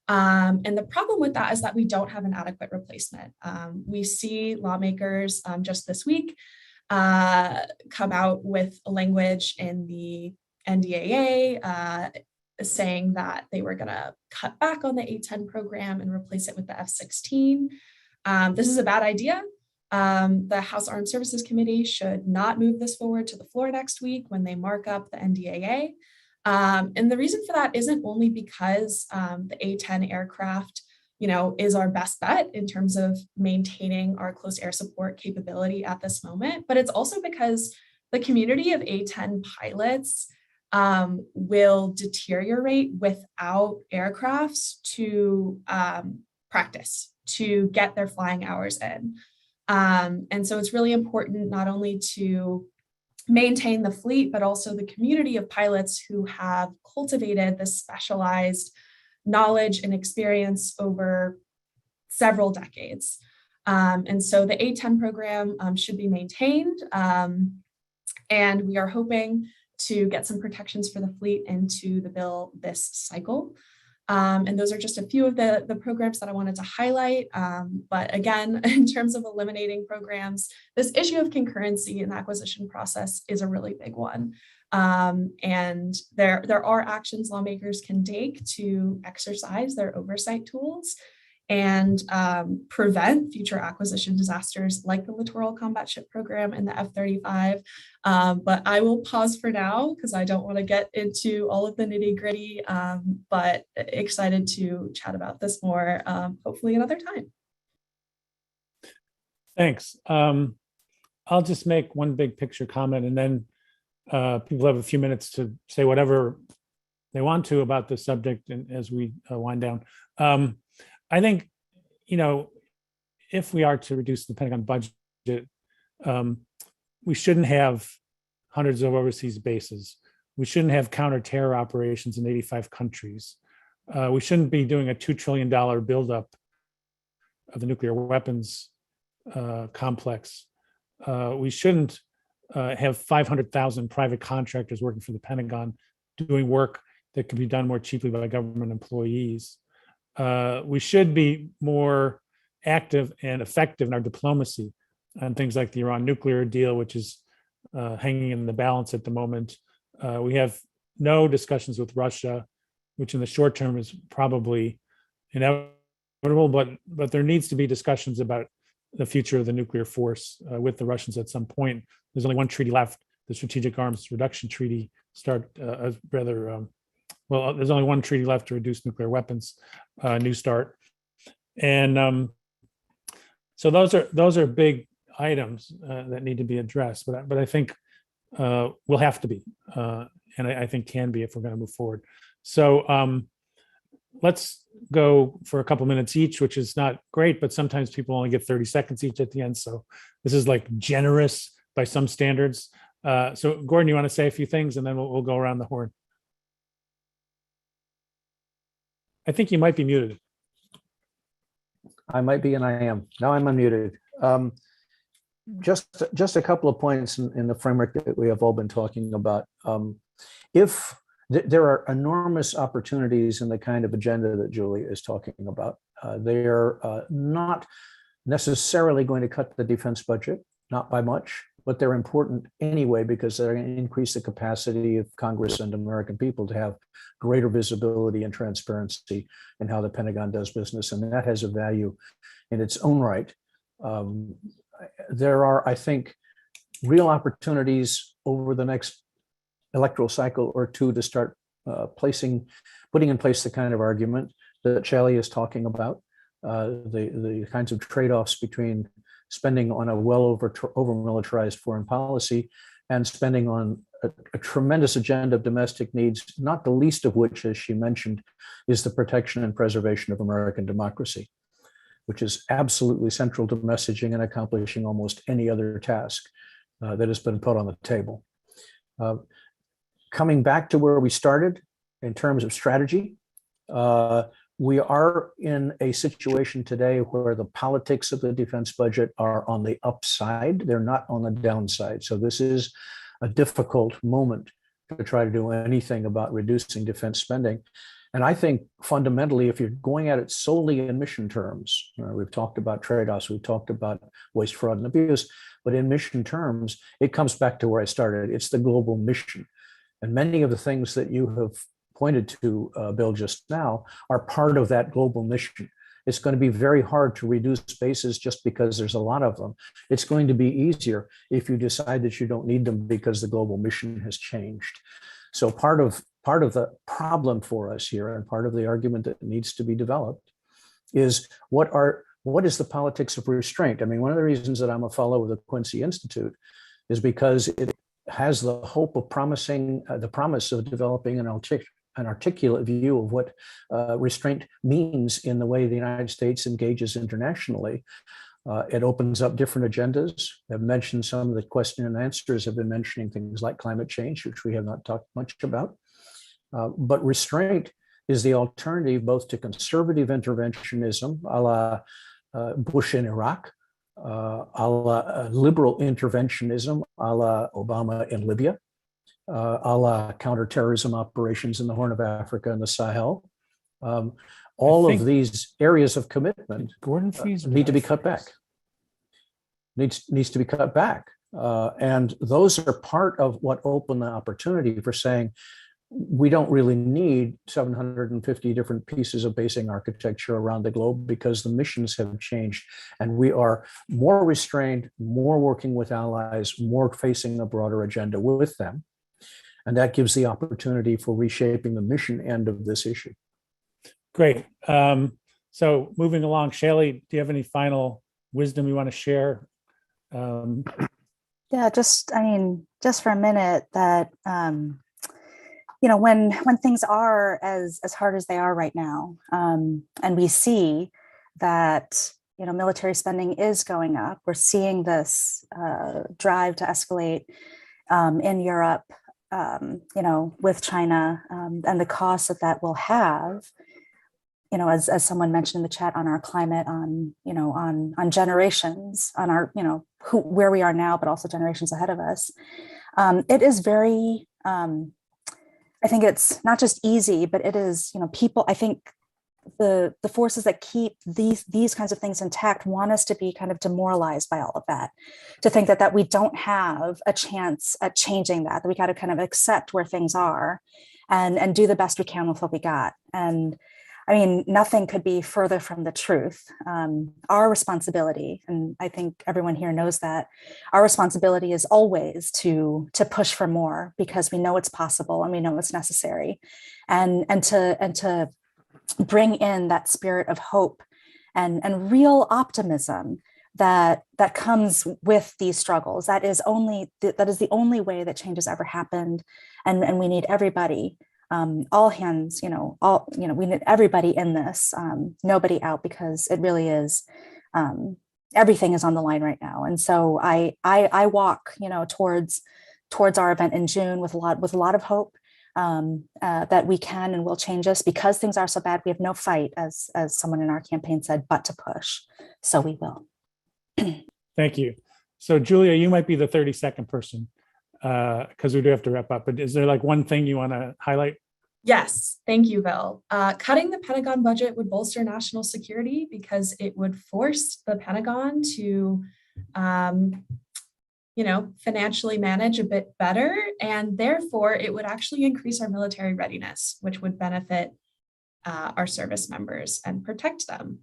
Speaker 4: And the problem with that is that we don't have an adequate replacement. We see lawmakers just this week come out with a language in the NDAA saying that they were going to cut back on the A-10 program and replace it with the F-16. This is a bad idea. The House Armed Services Committee should not move this forward to the floor next week when they mark up the NDAA. And the reason for that isn't only because the A-10 aircraft, is our best bet in terms of maintaining our close air support capability at this moment, but it's also because the community of A-10 pilots will deteriorate without aircrafts to practice, to get their flying hours in. And so it's really important not only to maintain the fleet, but also the community of pilots who have cultivated this specialized knowledge and experience over several decades. And so the A-10 program should be maintained. And we are hoping to get some protections for the fleet into the bill this cycle. And those are just a few of the programs that I wanted to highlight. But again, in terms of eliminating programs, this issue of concurrency in the acquisition process is a really big one. And there are actions lawmakers can take to exercise their oversight tools and prevent future acquisition disasters like the Littoral Combat Ship Program and the F-35. But I will pause for now because I don't want to get into all of the nitty gritty, but excited to chat about this more, hopefully another time.
Speaker 1: Thanks. I'll just make one big picture comment, and then people have a few minutes to say whatever they want to about the subject and as we wind down. I think, if we are to reduce the Pentagon budget, we shouldn't have hundreds of overseas bases. We shouldn't have counter-terror operations in 85 countries. We shouldn't be doing a $2 trillion buildup of the nuclear weapons complex. We shouldn't have 500,000 private contractors working for the Pentagon doing work that can be done more cheaply by government employees. We should be more active and effective in our diplomacy on things like the Iran nuclear deal, which is hanging in the balance at the moment. We have no discussions with Russia, which in the short term is probably inevitable, but there needs to be discussions about the future of the nuclear force with the Russians at some point. There's only one treaty left, the Strategic Arms Reduction Treaty. There's only one treaty left to reduce nuclear weapons, New START, and so those are big items that need to be addressed. But I think will have to be, and I think can be if we're going to move forward. So let's go for a couple minutes each, which is not great, but sometimes people only get 30 seconds each at the end. So this is like generous by some standards. So Gordon, you want to say a few things, and then we'll go around the horn. I think you might be muted.
Speaker 2: I might be, and I am. Now I'm unmuted. Just a couple of points in the framework that we have all been talking about. If there are enormous opportunities in the kind of agenda that Julie is talking about, they are not necessarily going to cut the defense budget, not by much, but they're important anyway because they're going to increase the capacity of Congress and American people to have greater visibility and transparency in how the Pentagon does business, and that has a value in its own right. There are, I think, real opportunities over the next electoral cycle or two to start putting in place the kind of argument that Shelley is talking about, the kinds of trade-offs between spending on a well over militarized foreign policy and spending on a tremendous agenda of domestic needs, not the least of which, as she mentioned, is the protection and preservation of American democracy, which is absolutely central to messaging and accomplishing almost any other task that has been put on the table. Coming back to where we started in terms of strategy, we are in a situation today where the politics of the defense budget are on the upside. They're not on the downside. So this is a difficult moment to try to do anything about reducing defense spending. And I think fundamentally, if you're going at it solely in mission terms, we've talked about trade-offs, we've talked about waste, fraud, and abuse, but in mission terms, it comes back to where I started. It's the global mission. And many of the things that you have pointed to, Bill, just now, are part of that global mission. It's going to be very hard to reduce bases just because there's a lot of them. It's going to be easier if you decide that you don't need them because the global mission has changed. So part of the problem for us here, and part of the argument that needs to be developed, is what is the politics of restraint? I mean, one of the reasons that I'm a fellow of the Quincy Institute is because it has the hope of promising the promise of developing an articulate view of what restraint means in the way the United States engages internationally. It opens up different agendas. I've mentioned some of the question and answers have been mentioning things like climate change, which we have not talked much about. But restraint is the alternative both to conservative interventionism, a la Bush in Iraq, a la liberal interventionism, a la Obama in Libya, a la counterterrorism operations in the Horn of Africa and the Sahel. All of these areas of commitment need to be cut back. Needs to be cut back. And those are part of what open the opportunity for saying, we don't really need 750 different pieces of basing architecture around the globe because the missions have changed and we are more restrained, more working with allies, more facing a broader agenda with them. And that gives the opportunity for reshaping the mission end of this issue.
Speaker 1: Great. So moving along, Shaylee, do you have any final wisdom you want to share?
Speaker 3: Yeah, just for a minute that, when things are as hard as they are right now, and we see that, military spending is going up, we're seeing this drive to escalate in Europe, with China, and the cost that will have, as someone mentioned in the chat, on our climate, on generations, on our, where we are now, but also generations ahead of us. It is very, I think it's not just easy, but it is, people, I think the forces that keep these kinds of things intact want us to be kind of demoralized by all of that, to think that we don't have a chance at changing that we got to kind of accept where things are and do the best we can with what we got. And I mean, nothing could be further from the truth. Our responsibility, and I think everyone here knows that, our responsibility is always to push for more because we know it's possible and we know it's necessary, and to bring in that spirit of hope and real optimism that comes with these struggles. That is the only way that change has ever happened, and we need everybody. All hands, we need everybody in this, nobody out, because it really is, everything is on the line right now. And so I walk, towards our event in June with a lot of hope that we can and will change us, because things are so bad. We have no fight, as someone in our campaign said, but to push. So we will.
Speaker 1: Thank you. So Julia, you might be the 32nd person, because we do have to wrap up, but is there like one thing you want to highlight?
Speaker 4: Yes, thank you, Bill. Cutting the Pentagon budget would bolster national security because it would force the Pentagon to, financially manage a bit better, and therefore it would actually increase our military readiness, which would benefit our service members and protect them.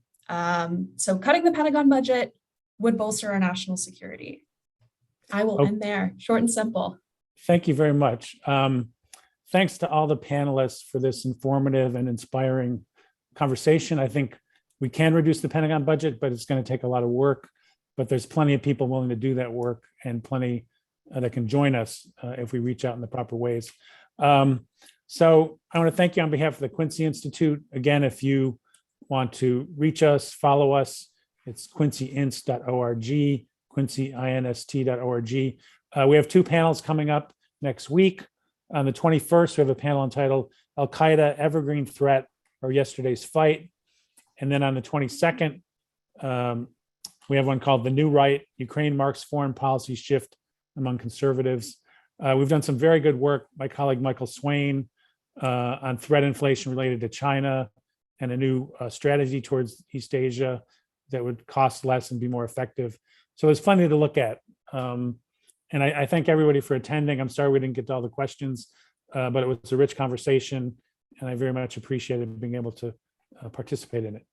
Speaker 4: So cutting the Pentagon budget would bolster our national security. I will end there, short and simple.
Speaker 1: Thank you very much. Thanks to all the panelists for this informative and inspiring conversation. I think we can reduce the Pentagon budget, but it's going to take a lot of work. But there's plenty of people willing to do that work, and plenty that can join us if we reach out in the proper ways. So I want to thank you on behalf of the Quincy Institute. Again, if you want to reach us, follow us, it's quincyinst.org, quincyinst.org. We have 2 panels coming up next week. On the 21st, we have a panel entitled Al-Qaeda, Evergreen Threat, or Yesterday's Fight. And then on the 22nd, we have one called The New Right, Ukraine Marks Foreign Policy Shift Among Conservatives. We've done some very good work, my colleague Michael Swain, on threat inflation related to China and a new strategy towards East Asia that would cost less and be more effective. So there's plenty to look at. And I thank everybody for attending. I'm sorry we didn't get to all the questions, but it was a rich conversation, and I very much appreciated being able to participate in it.